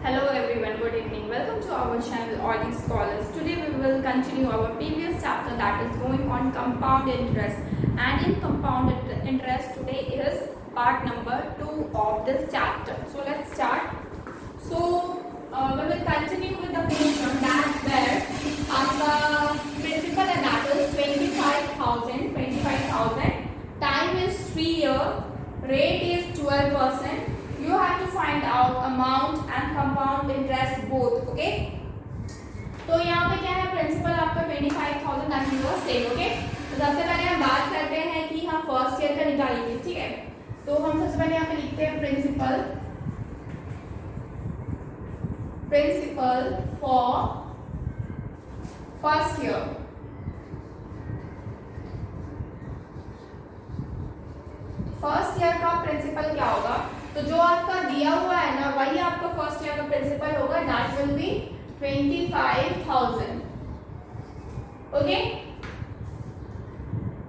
Hello everyone, good evening. Welcome to our channel Audi Scholars. Today we will continue our previous chapter that is going on compound interest. And in compound interest today is part number 2 of this chapter. So let's start. So we will continue with the portion that where our principal and that is 25,000. Time is 3 years. Rate is 12%. You have to find out amount and compound interest both. Okay, तो यहाँ पे क्या है, principal आपका 25,000 that was same. Okay, तो सबसे पहले हम बात करते हैं कि हम फर्स्ट ईयर का निकालेंगे. ठीक है, तो हम सबसे पहले यहाँ पे लिखते हैं principal for first year. First year का प्रिंसिपल क्या होगा, तो जो आपका दिया हुआ है ना वही आपका फर्स्ट ईयर का प्रिंसिपल होगा. That will B 25,000. ओके,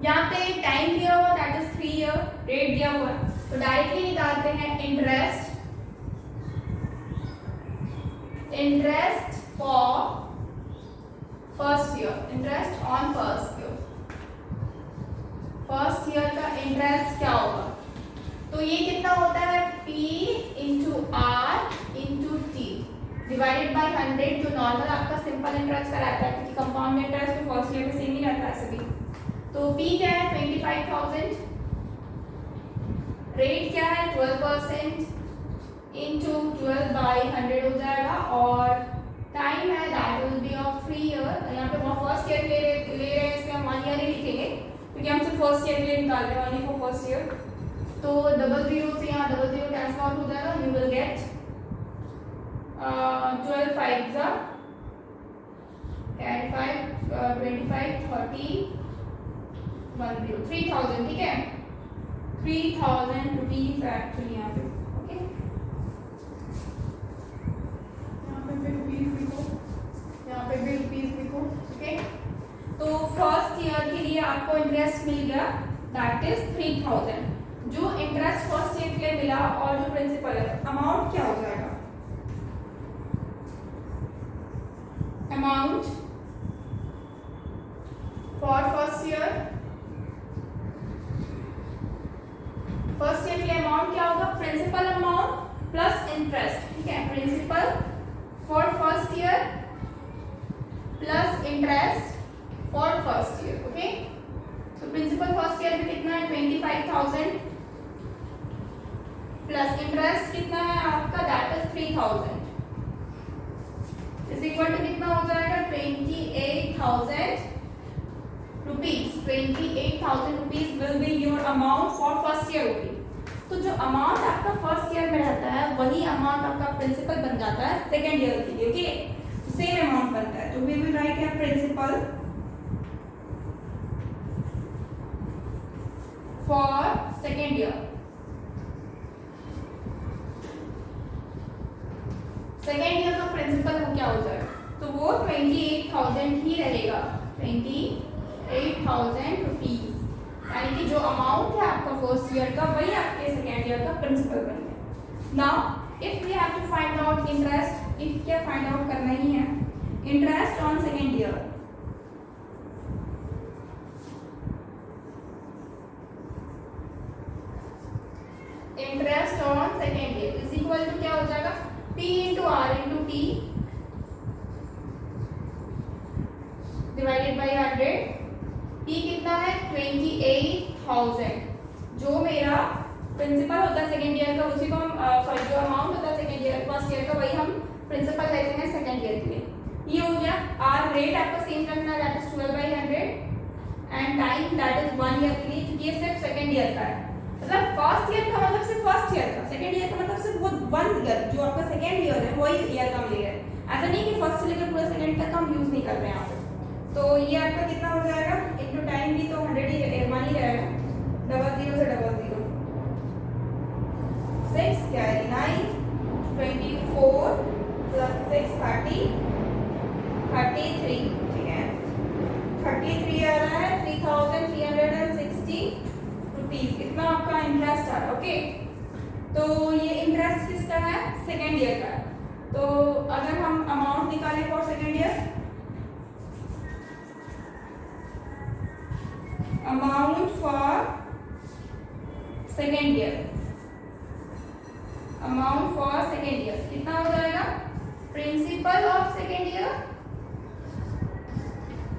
यहाँ पे टाइम दिया हुआ दैट इज 3 ईयर. रेट दिया हुआ है तो डायरेक्टली निकालते हैं interest for first year. Interest on first year. First year का इंटरेस्ट क्या होगा, तो ये कितना होता है P into R into T divided by 100. जो नॉर्मल आपका सिंपल इंटरेस्ट का रहता है, क्योंकि कंपाउंड इंटरेस्ट तो फर्स्ट ईयर में सेम ही रहता है सभी. तो P क्या है 25,000. रेट क्या है 12% इंटू 12 बाई 100 हो जाएगा. और टाइम है that will B of 3 year. यहाँ पे फर्स्ट ईयर ले रहे हैं, इसमें हम 1 ईयर ही लिखेंगे क्योंकि हम सिर्फ फर्स्ट ईयर के लिए निकाल रहे हैं, ओनली फॉर फर्स्ट ईयर. तो डबल जीरो से यहाँ डबल जीरो कैंसिल आउट हो जाएगा. यू विल गेट 12 5 जा कैरी 5 25 30 10 3,000. ठीक है, 3,000 रुपीज एक्चुअली यहाँ पे. ओके, यहाँ पे भी रुपीज लिखो, यहाँ पे भी रुपीज लिखो. ओके, तो फर्स्ट ईयर के लिए आपको इंटरेस्ट मिल गया दैट इज 3,000. जो इंटरेस्ट फर्स्ट ईयर के लिए मिला और जो प्रिंसिपल है, अमाउंट क्या हो जाएगा, amount for first year. First year के लिए अमाउंट क्या होगा, प्रिंसिपल अमाउंट प्लस इंटरेस्ट. ठीक है, principal for first year plus interest for first year. Okay, तो प्रिंसिपल फर्स्ट ईयर में कितना है 25,000 प्लस इंटरेस्ट कितना है आपका that is 3,000 is equal to कितना हो जाएगा 28,000 rupees. 28,000 rupees will be your amount for first year only. तो जो अमाउंट आपका फर्स्ट ईयर में रहता है वही अमाउंट आपका प्रिंसिपल बन जाता है सेकेंड ईयर के लिए. ओके, सेम अमाउंट बनता है. तो we will write here principal for second year. Second year का प्रिंसिपल वो क्या हो जाएगा, तो वो 28,000 ही रहेगा. 28,000 रुपीज, यानी कि जो अमाउंट है आपका फर्स्ट ईयर का वही आपके सेकेंड ईयर का प्रिंसिपल बन गया. Now if we have to find out interest, if क्या फाइंड आउट करना ही है interest on second year. Interest on second year is equal to क्या हो जाएगा P into R into T divided by 100. P कितना है 28,000. जो मेरा प्रिंसिपल होता है सेकेंड ईयर का उसी को हम सॉरी जो अमाउंट होता है सेकेंड ईयर फर्स्ट ईयर का वही हम प्रिंसिपल लेते हैं सेकेंड ईयर के लिए. ये हो गया. R रेट आपको सेम रखना है that is 12 by 100 and time that is 1 year के लिए, क्योंकि ये सिर्फ सेकेंड ईयर का है. मतलब फर्स्ट ईयर का मतलब सिर्फ फर्स्ट ईयर का, सेकंड ईयर का मतलब सिर्फ वो 1 ईयर जो आपका सेकंड ईयर है वही ईयर का हम ले रहे हैं. ऐसा नहीं कि फर्स्ट से लेकर पूरा सेकंड तक हम यूज नहीं कर रहे हैं यहाँ पे. तो ये आपका कितना हो जाएगा इनटू टाइम भी तो 100 ही रहेगा, 1 ही रहेगा. डबल जीरो से डबल जीरो 6 कैरी 9 24 प्लस 6 30 33. ठीक है, 33 आ रहा है 3,360 रुपीज. इतना आपका इंटरेस्ट आ रहा है. ओके, तो ये इंटरेस्ट किसका है सेकेंड ईयर का है. तो अगर हम अमाउंट निकालें for second year, amount for second year, amount for second year कितना हो जाएगा? Principal of second year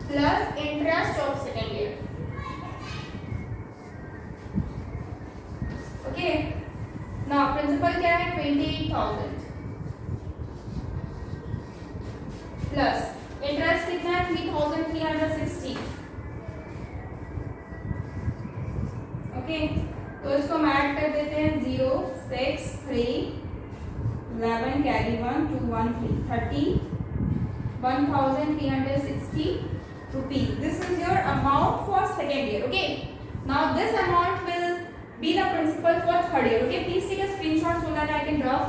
plus interest of second year. Okay, now principal क्या है? 28,000 प्लस इंटरेस्ट कितना है? 3,360। ओके, तो इसको हम ऐड कर देते हैं। 0 6 3 11 carry 1 2 1 3 30 1,360 rupees. This is your amount for second year. Okay, now this amount will be the principal for third year. Okay, please take a screenshot so that I can draw.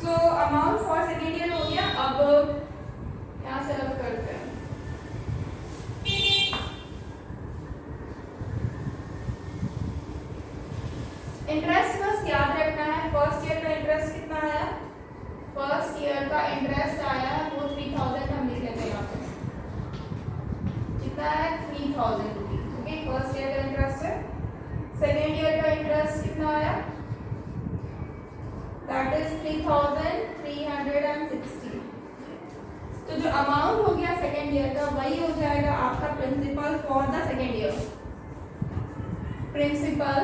So amount for second year हो गया। अब यहाँ से अलग करते हैं। Interest बस याद रखना है, फर्स्ट ईयर का इंटरेस्ट कितना आया? फर्स्ट ईयर का इंटरेस्ट आया वो 3,000 हम लिख लेते हैं यहाँ पे। कितना है? 3,000 रुपीज। ओके, फर्स्ट ईयर का इंटरेस्ट है। सेकेंड ईयर का इंटरेस्ट कितना आया? That is 3,360। तो जो अमाउंट हो गया सेकेंड ईयर का वही हो जाएगा आपका principal for the second year. Principal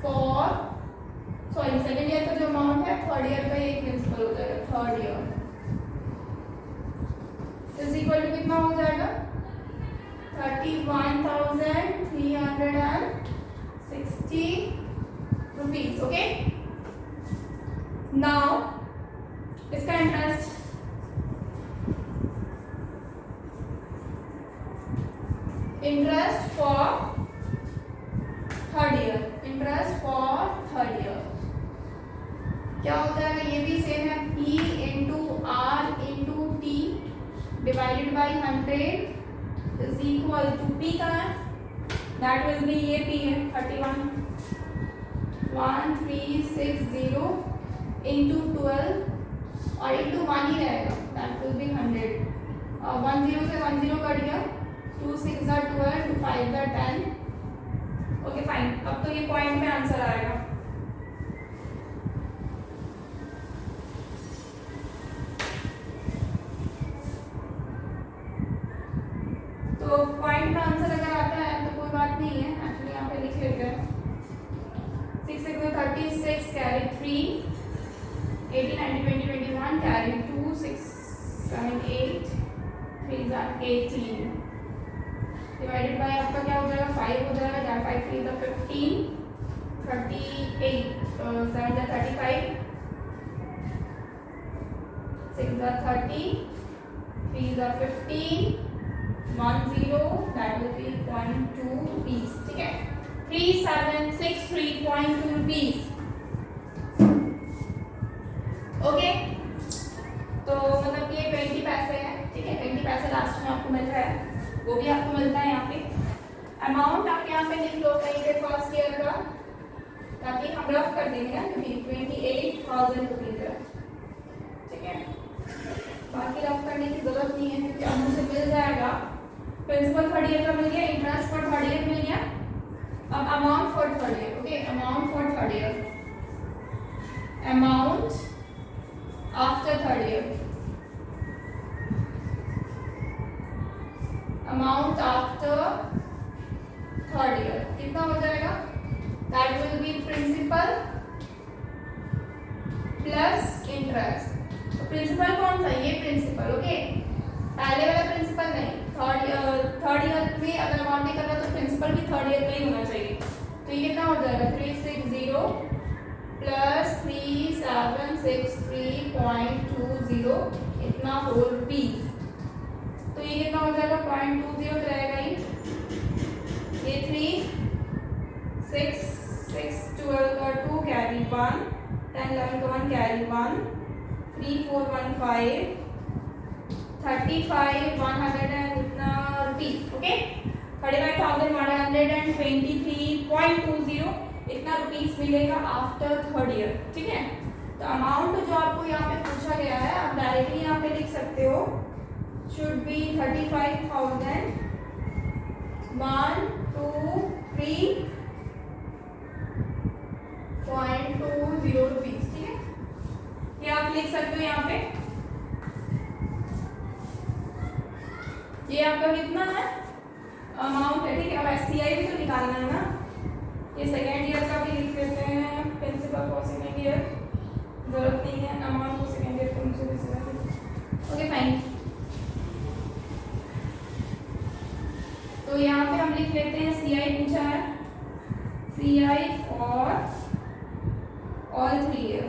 for second year का जो अमाउंट है थर्ड ईयर का ये प्रिंसिपल हो जाएगा। Third year is equal to कितना हो जाएगा? 31,360 rupees. Okay, now इसका interest for third year, interest for third year क्या हो जाएगा? ये भी सेम है, P into R into T divided by 100 is equal to P का है, दैट विल बी ये P है 31,1360 इंटू 12 और इंटू 1 ही रहेगा, दैट विल बी 100। 1 0 से 1 0 कट गया, 2 6 are 12, 2 5 are 10। ओके फाइन, अब तो ये पॉइंट में आंसर आएगा। तो पॉइंट में आंसर अगर आता है तो कोई बात नहीं है, एक्चुअली यहाँ पे लिख लेते हैं। 6 6 36 carry 3 18 19 20 21 carry 2 6 7 8 3 are 18 divided by आपका क्या हो जाएगा? 5 हो जाएगा, that 5 3 is 15 38 7 is 35 6 is 30 3 is 15 1 0 that will be 0.2 rupees। ठीक है, 3763.2 rupees। ओके, तो मतलब ये 20 पैसे है। ठीक है, 20 पैसे लास्ट में आपको मिल रहा है, वो भी आपको मिलता है यहाँ पे। अमाउंट आप यहाँ पे लिख लो कहीं पे फर्स्ट ईयर का, ताकि हम रफ कर देंगे ना, क्योंकि 28,000 रुपीज है। ठीक है, बाकी रफ करने की जरूरत नहीं है, क्योंकि अब मुझे मिल जाएगा प्रिंसिपल थर्ड ईयर का मिल गया, इंटरेस्ट फॉर थर्ड ईयर मिल गया। अब amount for third year. Okay, amount for third year, amount after third year, amount after third year कितना हो जाएगा? That will be principal plus interest. तो प्रिंसिपल कौन सा? ये प्रिंसिपल। ओके, पहले वाला प्रिंसिपल नहीं, थर्ड ईयर में अगर अमाउंट नहीं करना तो प्रिंसिपल भी थर्ड ईयर का ही होना चाहिए। तो ये कितना हो जाएगा? 360 प्लस 3763.20 इतना होल रुपीज। तो ये कितना हो जाएगा 0.20 तो रहेगा ही ये 3 6 6 12 का 2 कैरी 1 10 11 का 1 कैरी 1 3 4 1 5 35 100 and इतना रुपीज ओके 35,123.20 इतना रुपीज मिलेगा आफ्टर थर्ड ईयर ठीक है। तो अमाउंट जो आपको यहाँ पे पूछा गया है आप डायरेक्टली यहाँ पे लिख सकते हो शुड बी 35,123.20 रुपीज ठीक है। ये आप लिख सकते हो यहाँ पे। ये आपका कितना है अमाउंट है ठीक है। अब SCI भी तो निकालना है ना। ये सेकेंड ईयर का भी लिख देते हैं प्रिंसिपल फॉर सेकेंड ईयर जरूरत नहीं है अमाउंट फॉर सेकेंड ईयर का मुझे ओके फाइन। तो यहाँ पे हम लिख लेते हैं CI पूछा है CI फॉर ऑल 3 ईयर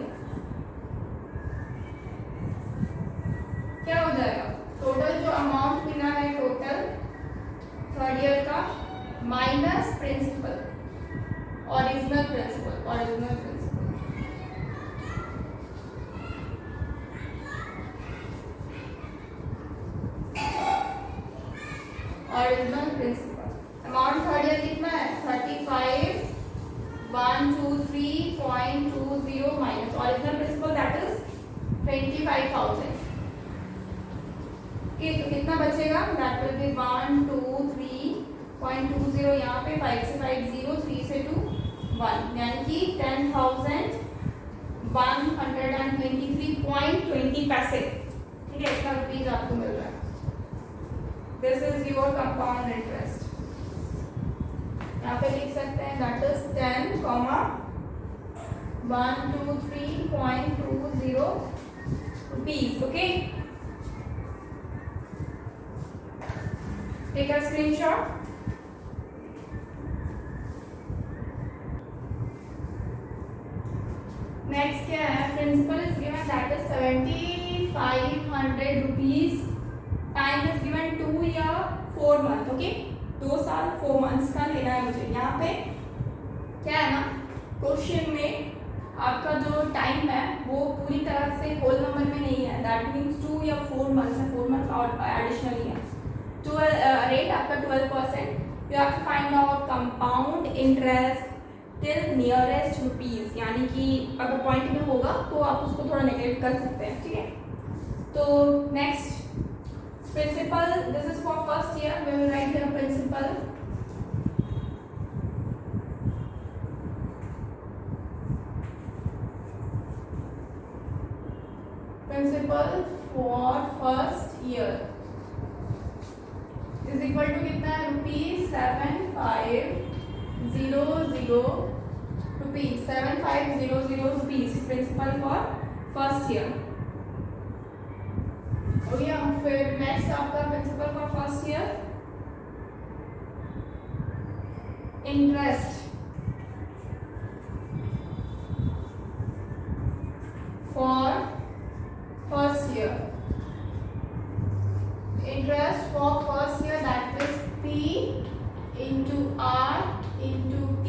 क्या हो जाएगा टोटल जो अमाउंट मिला है टोटल थर्ड ईयर का minus principal original principal original principal amount third year कितना है 35,123.20 minus original principal that is 25,000 तो कितना बचेगा दैट विल बी 123.20 यहाँ पे 5 से 5 0 3 से 2 1 यानी कि 10,123.20 पैसे ठीक है इतना रुपीज आपको मिल रहा है। This is your compound interest यहाँ पे लिख सकते हैं that is 10,123.20 rupees okay. Take a screenshot. Next क्या है principal is given that is 7,500 rupees. Time is given 2 year 4 month. Okay 2 साल 4 months का लेना है मुझे। यहाँ पे क्या है ना क्वेश्चन में आपका जो टाइम है वो पूरी तरह से होल नंबर में नहीं है दैट मीन्स 2 या 4 months है 4 months और एडिशनली है। रेट आपका 12%। You have to find out compound interest till nearest rupees यानी कि अगर पॉइंट में होगा तो आप उसको थोड़ा नेगलेक्ट कर सकते हैं ठीक है। तो next principal this is for first year we will write here principal for first year is equal to कितना है rupees 7500 rupees 7500 rupees principal for first year हो गया। फिर नेक्स्ट आपका principal for first year interest for first year interest for first year that is P into R into T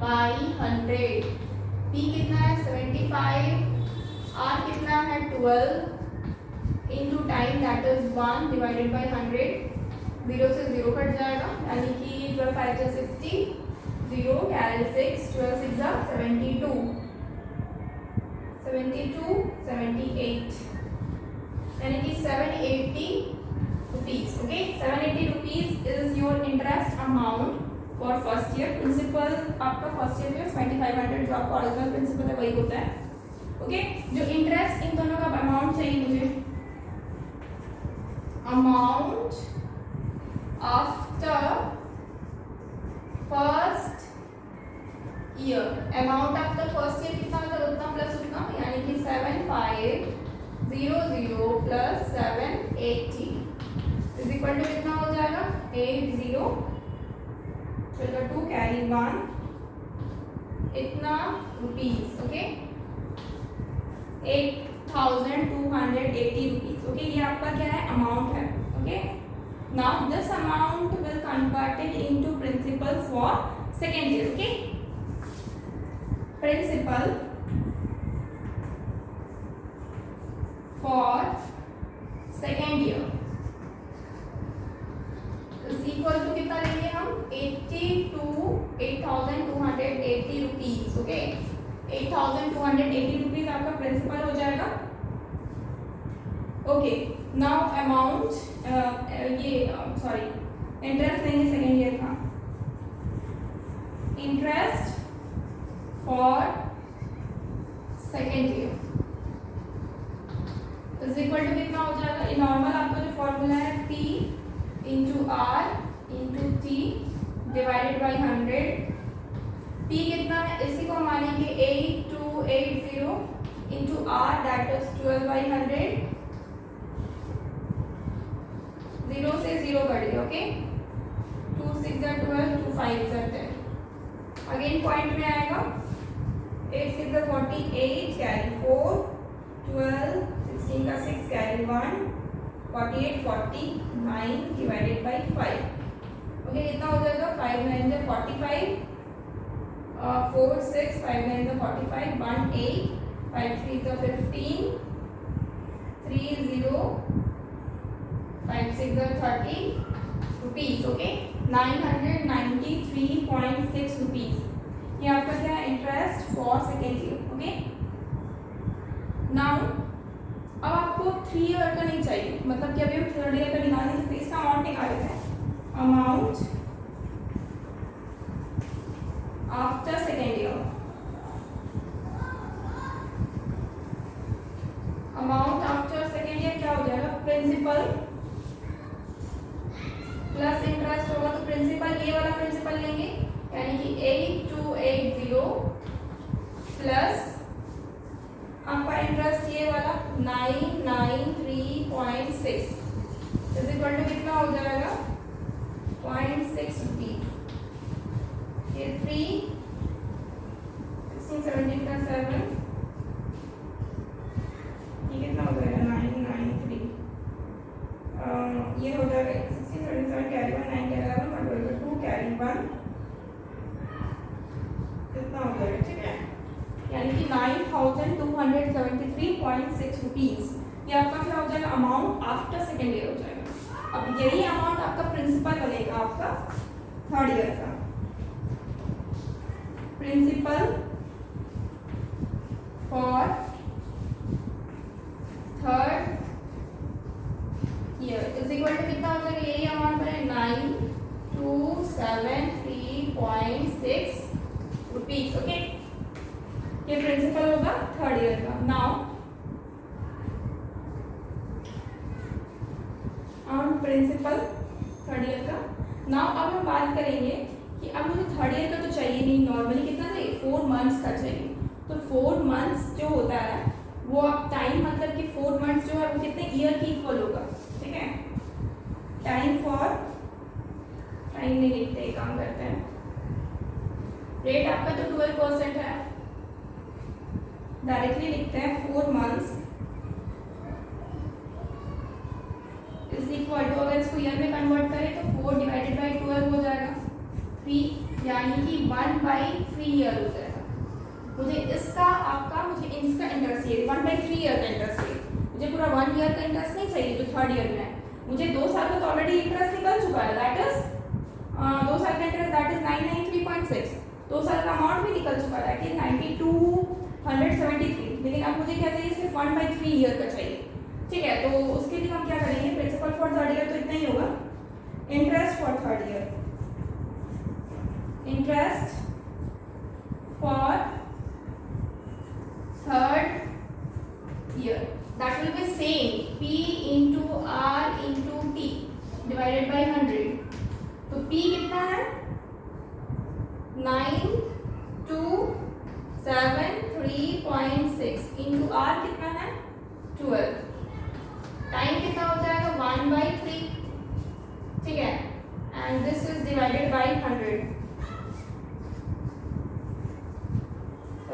by 100 P कितना है 75 R कितना है 12 into time that is 1 divided by 100 0 से 0 cut जाएगा यानी कि 12 5 60 0 carry 6 12 6 72 78 यानी कि 780 rupees okay 780 rupees is your interest amount for first year principal आपका फर्स्ट ईयर में 2500 जो आपका ओरिजिनल प्रिंसिपल है वही होता है ओके। जो इंटरेस्ट इन दोनों का अमाउंट चाहिए मुझे amount after first year amount after first year कितना होगा उतना प्लस उतना यानी कि 7500 प्लस 780 इज इक्वल टू कितना हो जाएगा 80 चलो 2 कैरी 1 इतना रुपीज ओके 8 1280 रुपीज। ओके, ये आपका क्या है, अमाउंट है। Okay, now this amount will converted into principal for second year. Okay, principal for second year is equal to कितना लेंगे हम, 8,280 रुपीज। ओके, 8,280 रुपीज आपका प्रिंसिपल हो जाएगा। ओके, नाउ अमाउंट ये सॉरी इंटरेस्ट लेंगे सेकेंड ईयर का। Interest for second year is equal to कितना हो जाएगा, ये नॉर्मल आपका जो फॉर्मूला है P into R into T divided by 100। P कितना है, इसी को मानेंगे 8280 इंटू R दैट इज 12/100। 0 से 0 कटिए। ओके, 2 6 12, 2 5 10। अगेन पॉइंट में आएगा 8 6 48 कैरी 4 12 16 का 6 कैरी 1 48 49 डिवाइडेड बाई 5। ओके, कितना हो जाएगा, 5 9 45 4 6 5 9 45 1 8 5 3 15 3 0 5 6 30 रुपीज। ओके, 993.6 रुपीज ये आपका क्या है, interest for second year. Okay, now अब आपको 3 ईयर का नहीं चाहिए, मतलब कि अभी हम थर्ड ईयर का निकाल नहीं सकते, इसका अमाउंट निकाल लेते हैं। Amount after second year, amount after second year क्या हो जाएगा, प्रिंसिपल प्लस इंटरेस्ट होगा, तो प्रिंसिपल ये वाला प्रिंसिपल लेंगे यानी कि 8280 प्लस आपका इंटरेस्ट ये वाला 993.6 इज इक्वल टू कितना हो जाएगा, 0.6 रुपीज। ये 3 16 17 का 7 ये कितना हो जाएगा, 993 ये हो जाएगा 16 77 कैरी 1 9 कैरी 11 1 2 कैरी 1 कितना हो जाएगा, ठीक है, यानी कि 9,273.6 रुपीज ये आपका क्या हो जाएगा, अमाउंट आफ्टर सेकेंड ईयर हो जाएगा। अब यही अमाउंट आपका प्रिंसिपल बनेगा आपका थर्ड ईयर का। Principal for third year is equal to कितना हो जाएगा, यही अमाउंट बने 9,273.6 रुपीज। ओके, ये प्रिंसिपल होगा थर्ड ईयर का। नाउ प्रिंसिपल थर्ड ईयर का। नाउ अब हम बात करेंगे कि अब मुझे थर्ड ईयर का तो चाहिए नहीं, नॉर्मली कितना चाहिए, 4 मंथ्स का चाहिए। तो 4 मंथ्स जो होता है वो आप टाइम मतलब कि 4 मंथ्स जो है वो कितने ईयर की इक्वल होगा, ठीक है। टाइम फॉर टाइम नहीं लिखते, काम करते हैं। रेट आपका तो 12% है, डायरेक्टली लिखते हैं 4 मंथ्स इज इक्वल टू, अगर इसको ईयर में कन्वर्ट करें तो 4 डिवाइडेड बाई 12 हो जाएगा 3, यानी कि 1/3 ईयर हो जाएगा। मुझे इसका इसका इंटरेस्ट चाहिए 1/3 ईयर का इंटरेस्ट चाहिए, मुझे पूरा 1 ईयर का इंटरेस्ट नहीं चाहिए जो थर्ड ईयर में है। मुझे 2 साल का तो ऑलरेडी इंटरेस्ट निकल चुका है, दैट इज 2 साल का इंटरेस्ट दैट इज 993.6, 2 साल का अमाउंट भी निकल चुका है दैट इज 9273। लेकिन अब मुझे क्या चाहिए, सिर्फ 1/3 ईयर का चाहिए, ठीक है। तो उसके लिए हम क्या करेंगे, प्रिंसिपल फॉर थर्ड ईयर तो इतना ही होगा, interest for third year, interest for third year that will B same P into R into T divided by 100। तो P कितना है, 9273.6 इंटू R कितना है 12, टाइम कितना हो जाएगा 1/3, ठीक है, and this is divided by 100।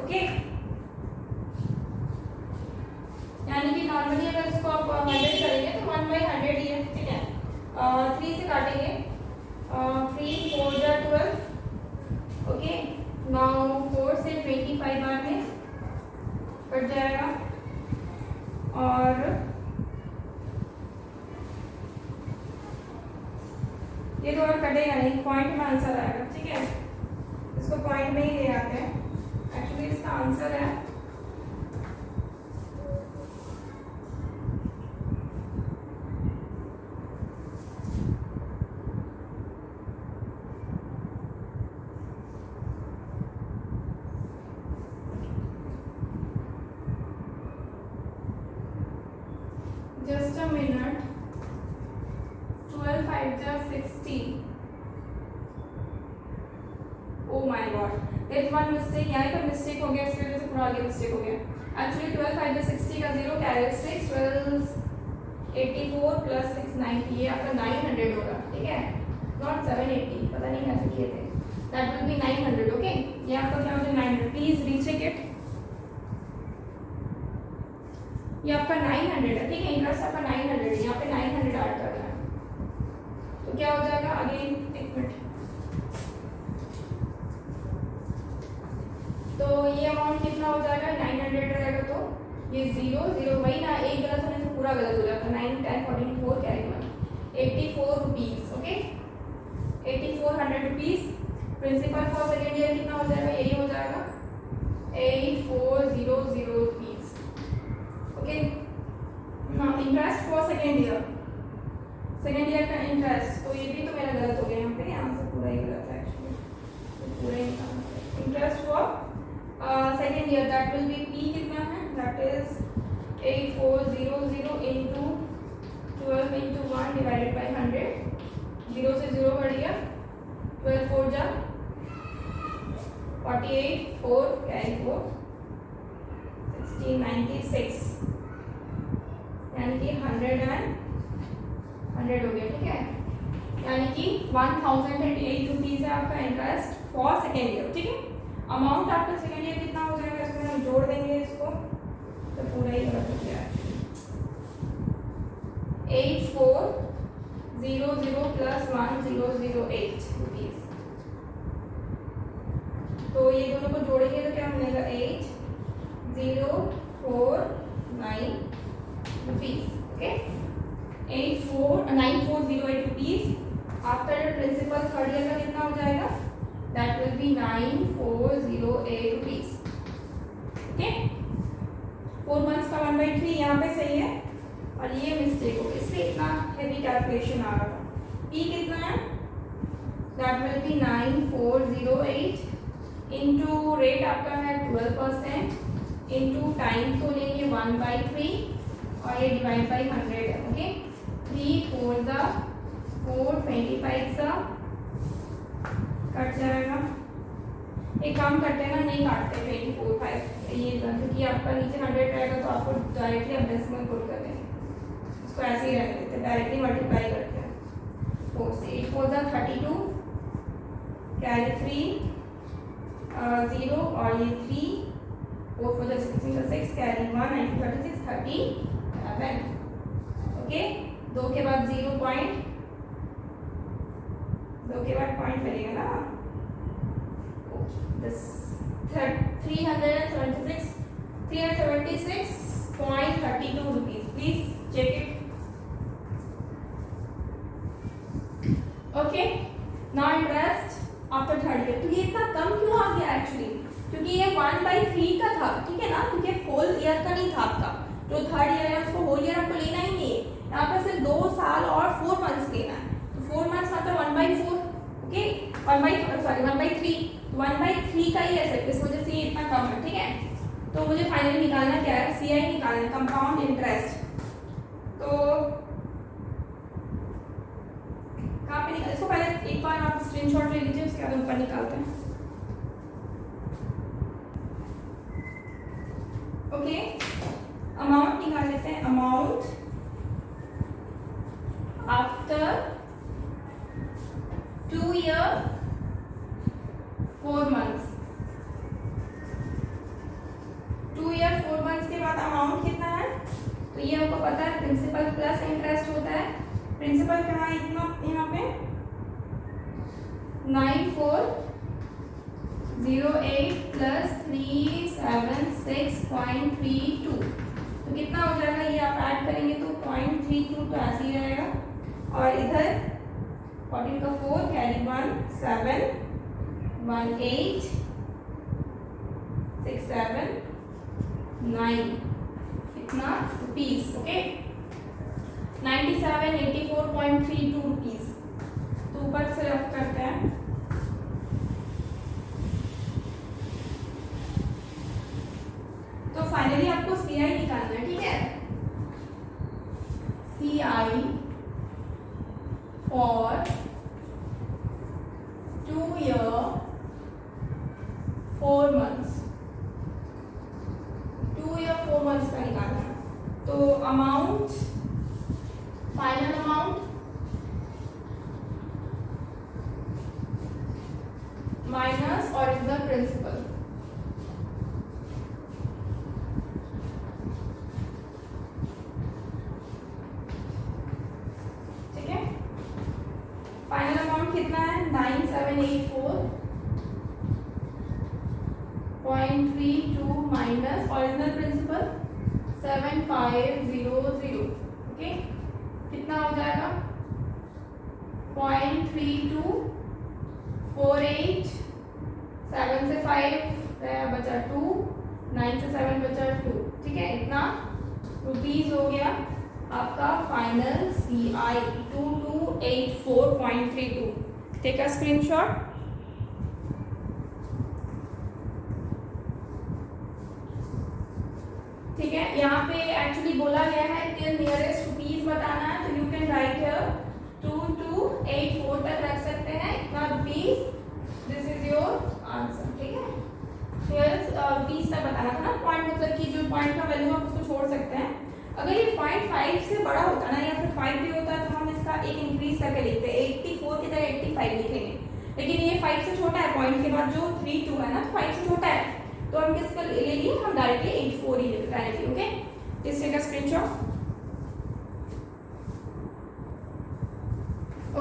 Okay, आप 100 करेंगे तो 1/100 ही है, ठीक है। 3 से काटेंगे, 3 4 जा 12, ओके। नाउ 4 से 25 बार में कट जाएगा, और ये तो और कटेगा नहीं, पॉइंट में आंसर आएगा, ठीक है। इसको पॉइंट में ही ले आते हैं। एक्चुअली इसका आंसर है जस्ट अ मिनट, 12 5 जा 60। Oh my God, there one mistake, यहाँ पर मिस्टेक हो गया, इसकी वजह से पूरा आगे मिस्टेक हो गया। एक्चुअली 12 5 जा 60 का 0 कैरी 6, 12 84 प्लस 6 90, ये आपका 900 होगा, ठीक है, नॉट 780, पता नहीं कैसे किए थे। That will B 900, okay. ये आपका क्या हो जाए 900, प्लीज रीचेक इट। ये आपका 900 है, ठीक है, इंटरेस्ट आपका 900 है, यहाँ पे 900 ऐड करना है, तो क्या हो जाएगा अगेन, एक मिनट। तो ये अमाउंट कितना हो जाएगा, 900 रहेगा, तो ये 0 0 वही ना, एक गलत होने से पूरा गलत हो जाता है। 9 10 14 4 carry 1, 84 rupees, okay, 8400 rupees. Principal for second year कितना हो जाएगा, यही हो जाएगा 8400 rupees, okay. Now interest for second year, second year का इंटरेस्ट, तो ये भी तो मेरा गलत हो गया यहाँ पे, यहाँ से पूरा ही गलत है एक्चुअली, तो पूरा ही interest for second year, that will be P कितना है, that is 8400 into 12 into 1 divided by 100, 0 से 0 बढ़ गया, 12 4 जा 48, 4 कैरी 4, 1696, यानी कि 100 हो गया, ठीक है, यानी कि 1008 रुपीज है आपका इंटरेस्ट फॉर सेकेंड ईयर, ठीक है। अमाउंट आपका सेकेंड ईयर कितना हो जाएगा, इसमें हम जोड़ देंगे इसको, तो पूरा ही गलत हो गया है। 8400 प्लस 1008 रुपीज, तो ये दोनों को जोड़ेंगे तो क्या मिलेगा, 8049 rupees, okay, 9408 rupees. After principal third year का कितना हो जाएगा, that will be 9408 rupees, okay. 4 months का 1/3 यहाँ पे सही है, और ये मिस्टेक हो गई, इसलिए इतना हेवी कैलकुलेशन आ रहा था। पी कितना है, that will be 9408 into rate आपका है 12%, इंटू टाइम तो लेंगे 1/3, और ये डिवाइड बाई 100 है, ओके। 3 4 जा 4 25 जा कट जाएगा, एक काम करते हैं ना, नहीं काटते 24 5 ये, क्योंकि आपका नीचे 100 रहेगा तो आपको डायरेक्टली अब डेसिमल पुट कर देंगे, इसको ऐसे ही रहने देते हैं, डायरेक्टली मल्टीप्लाई करते हैं। 4 से 8 4 जा 32, कैरी 3 0, और ये 3 4 4 जा 16 6 कैरी 1 9 36 37, ओके। 2 के बाद 0 पॉइंट, 2 के बाद पॉइंट लगेगा ना, this 376.32 rupees, please check it, okay. Now interest after third year, तो ये इतना कम क्यों आ गया एक्चुअली, क्योंकि ये 1/3 का था, ठीक है ना, क्योंकि होल ईयर का नहीं था आपका, जो थर्ड ईयर है उसको होल ईयर आपको लेना ही नहीं है, यहाँ पर सिर्फ 2 साल और 4 मंथ्स लेना है, तो 4 मंथ्स मतलब 1/4, ओके, 1/3 का ही है सिर्फ, इस वजह से ये इतना कम है, ठीक है। तो मुझे फाइनली निकालना क्या है, CI निकालना है, कंपाउंड इंटरेस्ट। तो कहाँ पे निकाल, इसको पहले एक बार आप स्क्रीनशॉट ले लीजिए, उसके बाद ऊपर निकालते हैं, ओके। अमाउंट निकाल लेते हैं, amount after 2 year 4 months, 2 year 4 months के बाद अमाउंट कितना है, तो ये आपको पता पता है प्रिंसिपल प्लस इंटरेस्ट होता है। प्रिंसिपल कहाँ है इतना यहाँ पे 9408 प्लस 376.32, तो कितना हो जाएगा ये आप ऐड करेंगे तो 0.32, तो ऐसे ही रहेगा। और इधर 14 का 4 कैरी 1 7 1 8 6 7 9 कितना रुपीज। Okay 9784.32 rupees. तो ऊपर से रफ करते हैं। तो फाइनली आपको CI निकालना है, ठीक है। CI for 2 year 4 months, 2 year 4 months का निकालना है। तो amount, final amount minus original principal, ठीक है। फाइनल अमाउंट कितना है 9784.32 माइनस ओरिजिनल प्रिंसिपल 7500। ओके कितना हो जाएगा 0.3248, 7 से 5 बचा 2, 9 से 7 बचा 2, ठीक है। इतना रुपीज हो गया आपका final CI 2284.32। Take a screenshot. ठीक है, यहाँ पे एक्चुअली बोला गया है टिल नियरेस्ट रुपीज बताना है, तो यू कैन राइट हियर 2284 तक रख सकते हैं, इतना rupees, this is your answer, ठीक है। नियरेस्ट रुपीज तक बताना था ना, पॉइंट मतलब कि जो पॉइंट का वैल्यू आप उसको छोड़ सकते हैं। अगर ये 0.5 से बड़ा होता ना या फिर 5 भी होता तो हम इसका एक इंक्रीज करके लिखते हैं, 84 की जगह 85 लिखेंगे, लेकिन ये 5 से छोटा है, पॉइंट के बाद जो 32 है ना, 5 से छोटा है, तो हम किसका ले लिए, हम डायरेक्टली 84 ही लिख रहे हैं। Okay this take a screenshot.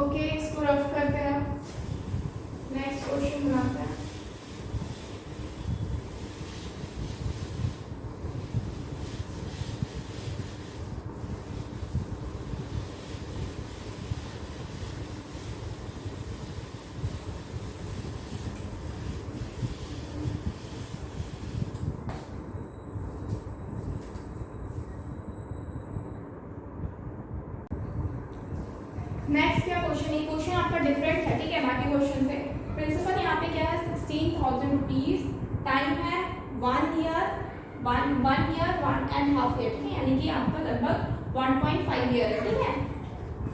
Okay इसको रफ करते हैं, नेक्स्ट क्वेश्चन बनाते हैं। नेक्स्ट क्या क्वेश्चन है, क्वेश्चन आपका डिफरेंट है, ठीक है, बाकी क्वेश्चन से। प्रिंसिपल यहाँ पे क्या है 16,000 रुपीज, टाइम है 1 ईयर 1.5 ईयर, ठीक है, यानी कि आपका लगभग 1.5 ईयर है, ठीक है।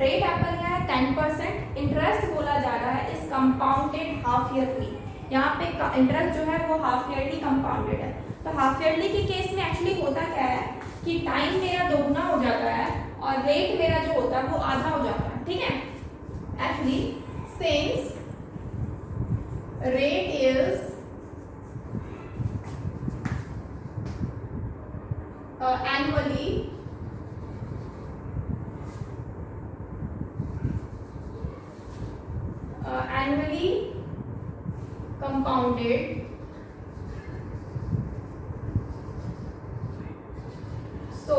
रेट आपका क्या है 10%, इंटरेस्ट बोला जा रहा है इस कंपाउंडेड हाफ ईयरली, यहाँ पे इंटरेस्ट जो है वो हाफ ईयरली कंपाउंडेड है। तो हाफ ईयरली के केस में एक्चुअली होता क्या है कि टाइम मेरा दोगुना हो जाता है और रेट मेरा जो होता है वो आधा हो जाता है, ठीक है। Actually since rate is annually compounded, so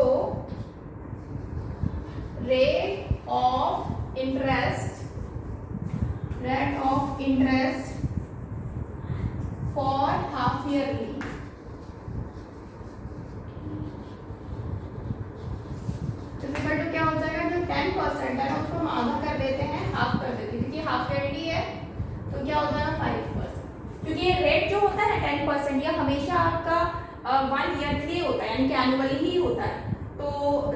rate of interest for half yearly, equal to क्या हो जाएगा, जो 10% है ना उसको हम आधा कर देते हैं, हाफ कर देते हैं, क्योंकि हाफ ईयरली है तो क्या हो जाएगा 5%, क्योंकि ये रेट जो होता है ना 10% ये हमेशा आपका 1 ईयर के लिए होता है, यानी कि एनुअली ही होता है। तो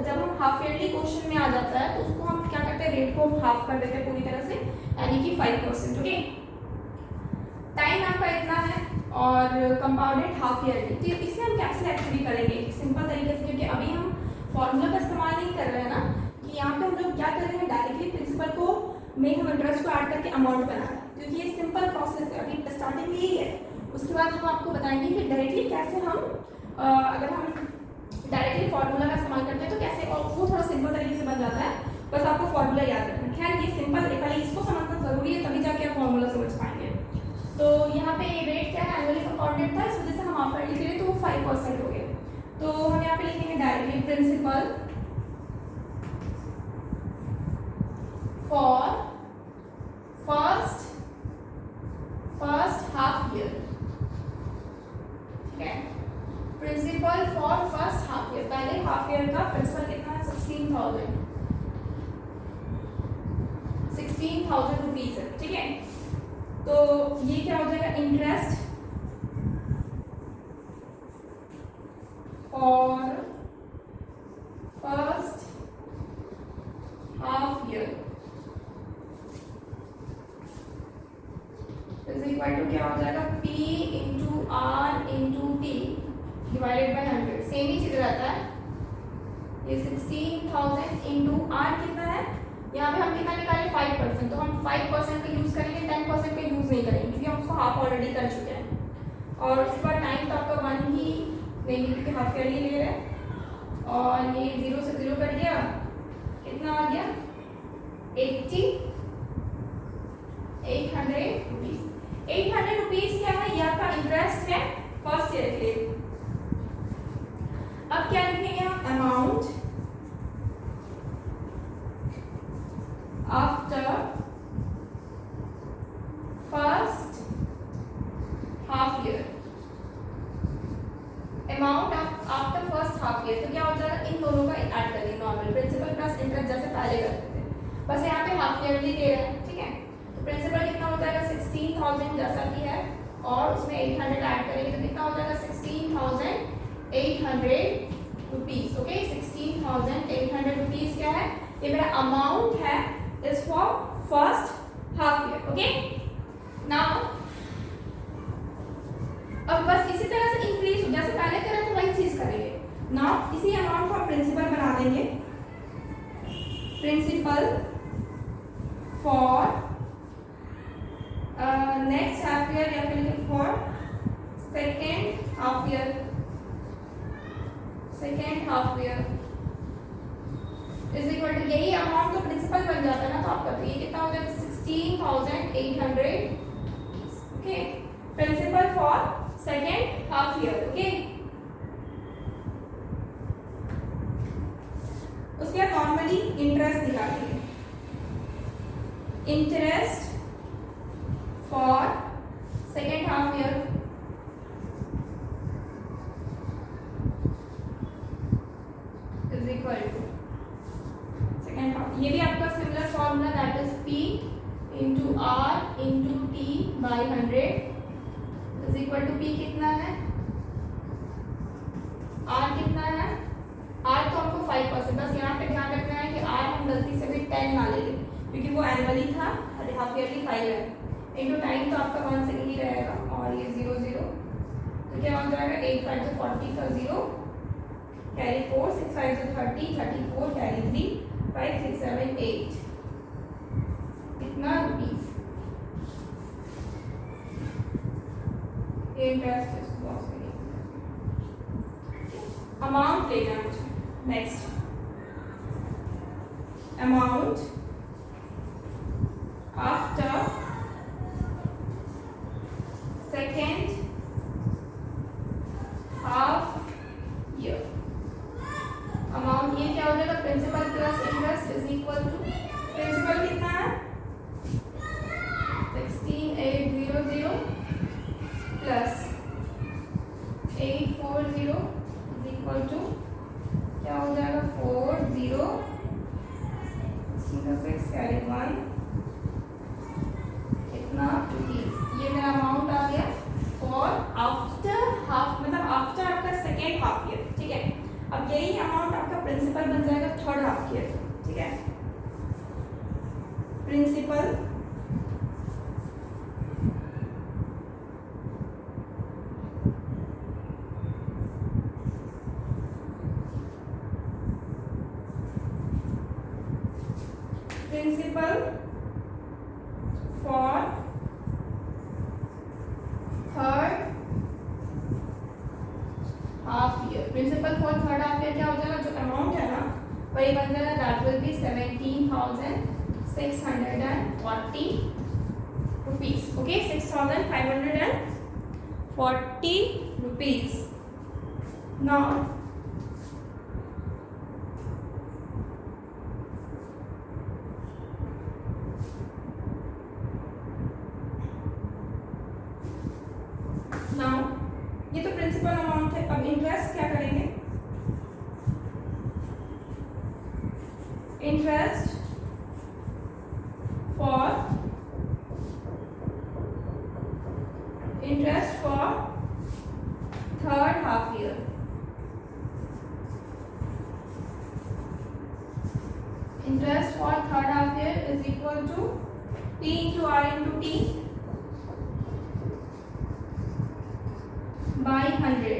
जब हम हाफ ईयरली क्वेश्चन में आ जाता है तो उसको हम क्या करते हैं, रेट को हम हाफ कर देते हैं पूरी तरह से, यानी कि 5%, ओके। टाइम आपका इतना है और कंपाउंडेड हाफ ईयरली, तो इसे हम कैसे एक्चुअली करेंगे सिंपल तरीके से, क्योंकि अभी हम फॉर्मूला का इस्तेमाल नहीं कर रहे हैं ना, कि यहाँ पे हम लोग क्या कर रहे हैं, डायरेक्टली प्रिंसिपल को में हम इंटरेस्ट को ऐड करके अमाउंट बना रहे हैं, क्योंकि ये सिंपल प्रोसेस है, अभी स्टार्टिंग यही है। उसके बाद हम आपको बताएंगे कि डायरेक्टली कैसे हम अगर हम डायरेक्टली फॉर्मूला का इस्तेमाल करते हैं तो कैसे, और वो थोड़ा सिंपल तरीके से बन जाता है, बस आपको फॉर्मूला याद रखना। खैर ये सिंपल, पहले इसको समझना जरूरी है, तभी जाके आप फॉर्मूला समझ पाएंगे। तो यहाँ पे ये रेट क्या है, एनुअली कंपाउंडेड था, इस वजह से हम हाफ ईयरली ले रहे तो वो 5% हो गए। तो हम यहाँ पे लिखेंगे directly principal for first half year, ठीक है, principal for first half year, पहले हाफ ईयर का प्रिंसिपल कितना है 16,000 रुपीज है, ठीक है। तो ये क्या हो जाएगा, interest for first half year is equal to क्या हो जाएगा, P into R into T divided by 100, same ही चीज रहता है। ये 16,000 इंटू आर कितना है, यहाँ पे हम कितना निकालें 5%, तो हम 5% का यूज करेंगे, 10% का यूज नहीं करेंगे क्योंकि हम उसको हाफ ऑलरेडी कर चुके हैं। और उसके बाद टाइम तो आपका 1 ही लेंगे क्योंकि हाफ ईयरली ले रहे हैं, और ये 0 से 0 कट गया, कितना आ गया 800 रुपीज। 800 रुपीज क्या है, ये आपका इंटरेस्ट है फर्स्ट ईयर के लिए। अब क्या लिखेंगे हम, amount after first half year, amount after first half year, तो क्या हो जाएगा, इन दोनों का ऐड करेंगे, नॉर्मल प्रिंसिपल प्लस इंटरेस्ट जैसे पहले करते थे, बस यहाँ पे हाफ ईयरली दे रहे हैं, ठीक है। तो प्रिंसिपल कितना हो जाएगा 16,000 जैसा कि है, और उसमें 800 ऐड करेंगे तो कितना हो जाएगा 16,800 रुपीज, ओके। 16,800 रुपीज क्या है, ये मेरा अमाउंट है, is for first half year, okay. Now अब बस इसी तरह से इंक्रीज, जैसे पहले करें तो वही चीज करेंगे। नाउ इसी अमाउंट को हम प्रिंसिपल बना देंगे, principal for next half year या फिर for second half year, second half year is equal to, यही अमाउंट तो प्रिंसिपल बन जाता है ना, तो आपका तो ये कितना हो जाएगा 16,800, okay, principal for second half year, okay. उसके बाद नॉर्मली इंटरेस्ट निकालेंगे, interest for second half year is equal to second half, ये भी आपका similar formula, that is P into R into T by 100 is equal to P कितना है, R कितना है, R तो हमको 5%, बस यहाँ पे ध्यान रखना है कि R हम गलती से भी 10 ना ले लें क्योंकि वो एनुअली था, हाफ ईयरली 5 है, इंटू टाइम तो आपका 1 से ही रहेगा, और ये 0 0 तो क्या हो जाएगा 8 5 से 40 का 0 कैरी 4, 6 5 से 30, 34 कैरी 3, 5 6 7 8 कितना रुपीज, इंटरेस्ट अमाउंट लेना है मुझे। Next amount after second half year, amount ये क्या हो जाएगा, principal plus interest is equal to, principal कितना है 16,800 प्लस 840 इज इक्वल टू क्या हो जाएगा 40 6 कैरी 1 कितना रुपीज, ये मेरा अमाउंट आ गया फॉर आफ्टर हाफ, मतलब आफ्टर आपका सेकेंड हाफ ईयर, ठीक है। अब यही अमाउंट आपका प्रिंसिपल बन जाएगा थर्ड हाफ ईयर, ठीक है। Principal principal for third half year, principal for third half year क्या हो जाएगा, जो अमाउंट है ना वही बन जाएगा, that will be 17,640 rupees. Okay, 6,540 rupees. Now ये तो प्रिंसिपल अमाउंट है. अब इंटरेस्ट क्या करेंगे, interest for third half year. Interest for third half year is equal to P into R into T by 100.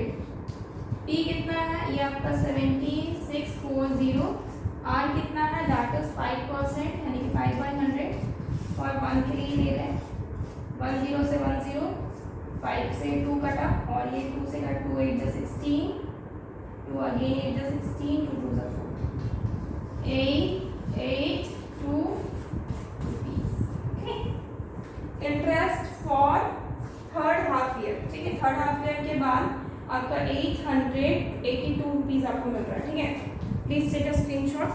P कितना है, ये आपका 17,640. R कितना है, दैट इज 5%, यानी कि 5 by 100. और 1 के लिए ले रहे हैं, 10 से 10, 5 से 2 कटा, और ये 2 से कट, 2 8 जा 16, 2 अगेन 8 जा 16, 2 2 जा 4, 882 rupees. Interest for third half year. ठीक है, थर्ड हाफ ईयर के बाद आपका 882 रुपीज आपको मिल रहा है. ठीक है, please take a screenshot.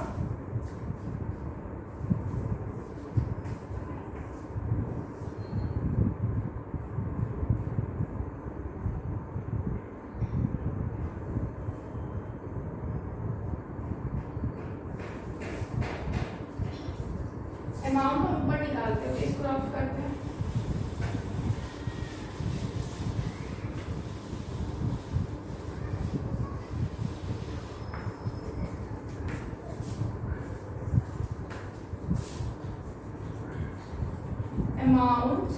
Amount हम ऊपर निकालते हैं, इसको रफ करते हैं. Amount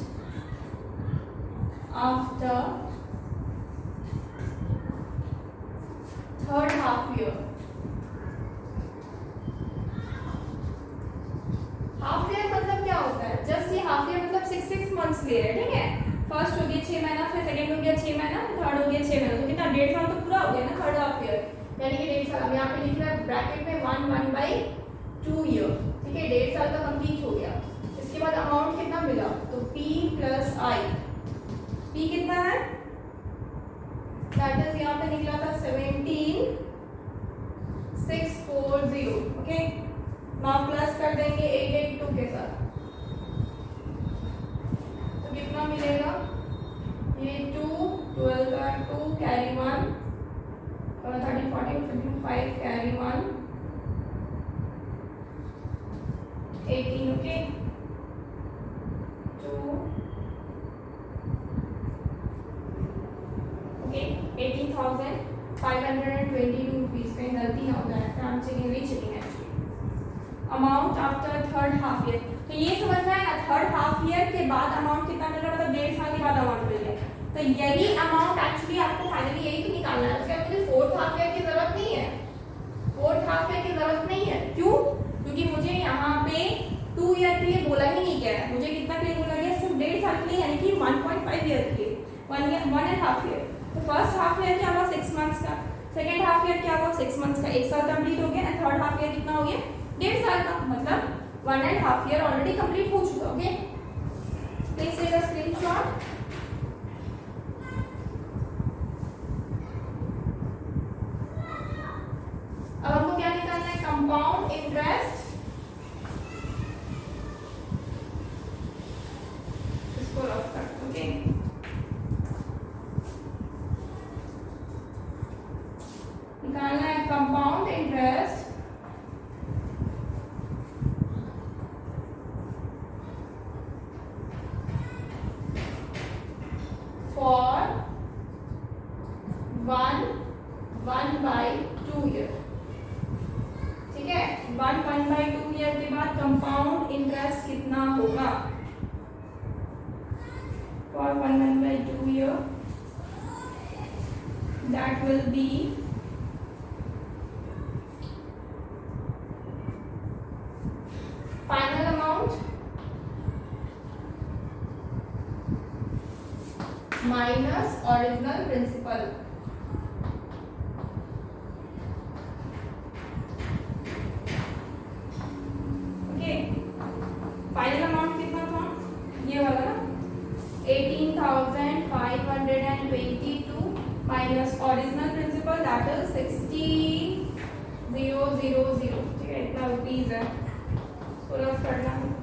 after third half year. Half year मतलब क्या होता है, जस्ट ये हाफ ईयर मतलब 6 मंथ्स ले रहे हैं. ठीक है, फर्स्ट हो गया 6 महीना, फिर सेकंड हो गया 6 महीना, फिर थर्ड हो गया 6 महीना, तो कितना 1.5 साल तो पूरा हो गया ना थर्ड हाफ ईयर, यानी कि 1.5 साल. अब यहाँ पे लिख रहा है ब्रैकेट में 1/2 ईयर. ठीक है, 1.5 साल का कंप्लीट हो गया. इसके बाद अमाउंट कितना मिला, तो P प्लस I. P कितना है, दैट इज यहाँ पे निकला था 17,640. ओके, नाउ प्लस कर देंगे 882 के साथ, तो कितना मिलेगा, ये 2 12 का 2 carry 1, 13 14 15 5 carry 1 18. Okay, 2 okay 18,522 rupees. कहीं गलती ना हो जाए, I am checking rechecking actually. Amount after third half year, तो ये समझना है ना, थर्ड हाफ ईयर के बाद अमाउंट कितना मिल रहा है, मतलब 1.5 साल के बाद अमाउंट मिल गया. तो यही अमाउंट एक्चुअली आपको फाइनली यही तो निकालना है. उसके मुझे फोर्थ हाफ ईयर की जरूरत नहीं है, फोर्थ हाफ ईयर की जरूरत नहीं है. क्यों, क्योंकि मुझे यहाँ पे 2 ईयर के लिए बोला ही नहीं गया है. मुझे कितना के लिए बोला गया, सिर्फ 1.5 साल के लिए, यानी कि 1.5 ईयर के लिए, 1.5 ईयर. तो फर्स्ट हाफ ईयर क्या हुआ, 6 मंथ्स का. सेकेंड हाफ ईयर क्या हुआ, 6 मंथ्स का, 1 साल कंप्लीट हो गया. एंड थर्ड हाफ ईयर कितना हो गया, 1.5 साल का, मतलब 1.5 ईयर ऑलरेडी कंप्लीट हो चुका. Okay, please take a screenshot. अब हमको क्या निकालना है, कंपाउंड इंटरेस्ट. इसको रफ कर. ओके, निकालना है कंपाउंड इंटरेस्ट फॉर 1/2 ईयर. ठीक है, 1/2 ईयर के बाद कंपाउंड इंटरेस्ट कितना होगा, for 1/2 year, that will be final amount minus original principal. 22 minus original principal that is 60,000, ठीक है, इतना रुपीज है, इसको रफ करना है।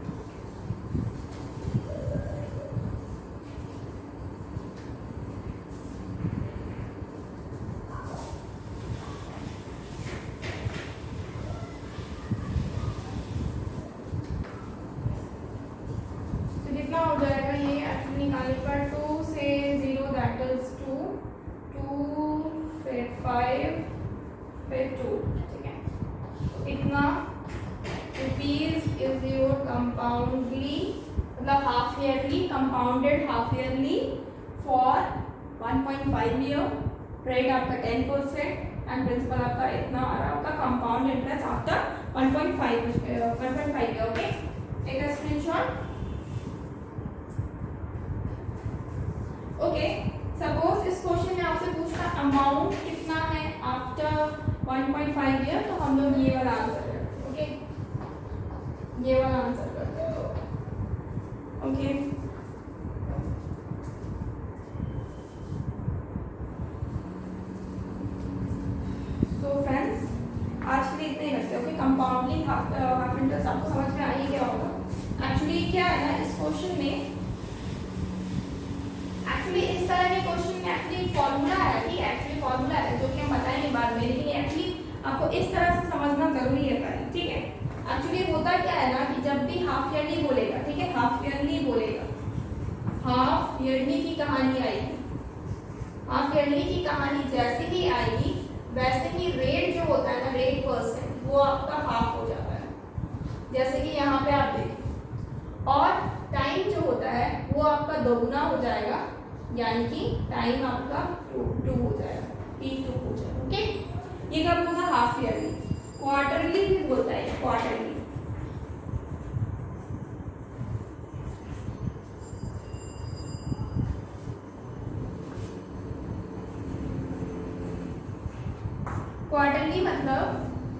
कितना हो जाएगा ये एक्चुअली निकालने पर 2 से 0 दैट इज 2, 2 फिर 5 फिर 2, ठीक है, इतना रुपीज इज योर कंपाउंडली, मतलब half yearly, compounded half yearly for 1.5 year, rate आपका 10% एंड प्रिंसिपल आपका इतना आ रहा होगा, compound interest after 1.5 year, okay. एक स्क्रीनशॉट, ओके। सपोज इस क्वेश्चन में आपसे पूछना अमाउंट कितना है आफ्टर 1.5 ईयर, तो हम लोग ये वाला आंसर करते हैं, ओके, ये वाला आंसर करते हैं, ओके। तो फ्रेंड्स आज के लिए इतना ही रखते हैं, ओके। कंपाउंडिंग हाफ इंटरेस्ट आपको समझ में आई क्या होगा। एक्चुअली क्या है ना, इस क्वेश्चन में इस तरह के क्वेश्चन में एक्चुअली फॉर्मूला है, ठीक है, एक्चुअली फॉर्मूला है जो कि हम बताएंगे बाद में, लेकिन एक्चुअली आपको इस तरह से समझना जरूरी है पहले, ठीक है। एक्चुअली होता क्या है ना कि जब भी हाफ ईयरली बोलेगा, ठीक है, हाफ ईयरली बोलेगा, हाफ ईयरली की कहानी आएगी, हाफ ईयरली की कहानी जैसे ही आएगी वैसे ही रेट जो होता है ना, रेट परसेंट, वो आपका हाफ हो जाता है, जैसे कि यहाँ पे आप देखिए, और टाइम जो होता है वो आपका दोगुना हो जाएगा, यानी कि टाइम आपका 2 हो जाएगा, T2 हो जाएगा, ओके। ये कब होगा, हाफ ईयरली। क्वार्टरली भी होता है, क्वार्टरली, क्वार्टरली मतलब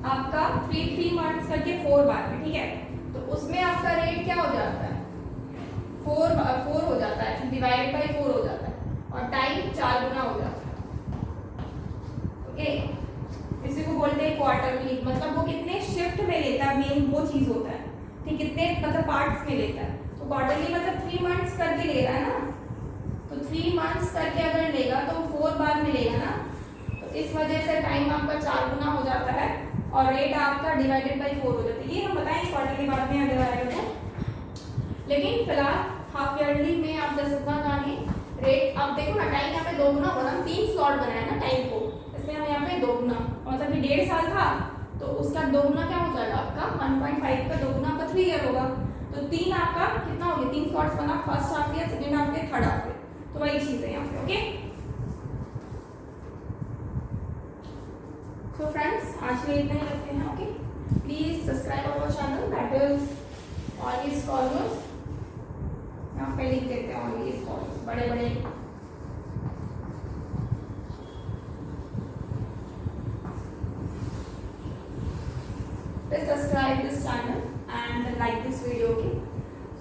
आपका 3 मंथ्स करके 4 बार में, ठीक है, तो उसमें आपका रेट क्या हो जाता है, 4 हो जाता है, डिवाइडेड बाई 4 हो जाता है, और टाइम 4 गुना हो जाता है, ओके। इसी को बोलते हैं क्वार्टरली, मतलब वो कितने शिफ्ट में लेता है, मेन वो चीज होता है, ठीक, कितने मतलब पार्ट्स में लेता है। तो क्वार्टरली मतलब 3 मंथ्स करके ले रहा है ना, तो 3 मंथ्स करके अगर लेगा तो 4 बार में लेगा ना, तो इस वजह से टाइम आपका 4 गुना हो जाता है, और रेट आपका डिवाइडेड बाई 4 हो जाता है। ये हम बताएंगे क्वार्टरली बाद में अगर आएगा तो, लेकिन फिलहाल हाफ ईयरली में आप जैसे इतना जानिए रेट। अब देखो ना, टाइम यहाँ पे 2 गुना होगा, 3 स्लॉट बनाया ना टाइम को, इसलिए हम यहाँ पे 2 गुना, मतलब कि 1.5 साल था तो उसका 2 गुना क्या हो जाएगा आपका 1.5 का 2 गुना आपका 3 ईयर होगा, तो 3 आपका कितना हो गया, 3 स्लॉट्स बना, first half year, second half year, third half year, तो वही चीज है यहाँ पे, ओके। सो फ्रेंड्स आज के लिए इतना ही रखते हैं, okay. Please subscribe our channel that is always followers, यहाँ पे लिख देते हैं ऑलवेज फॉलोअर्स, बड़े बड़े subscribe this channel and like this video, okay.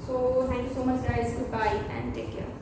So thank you so much guys, goodbye and take care.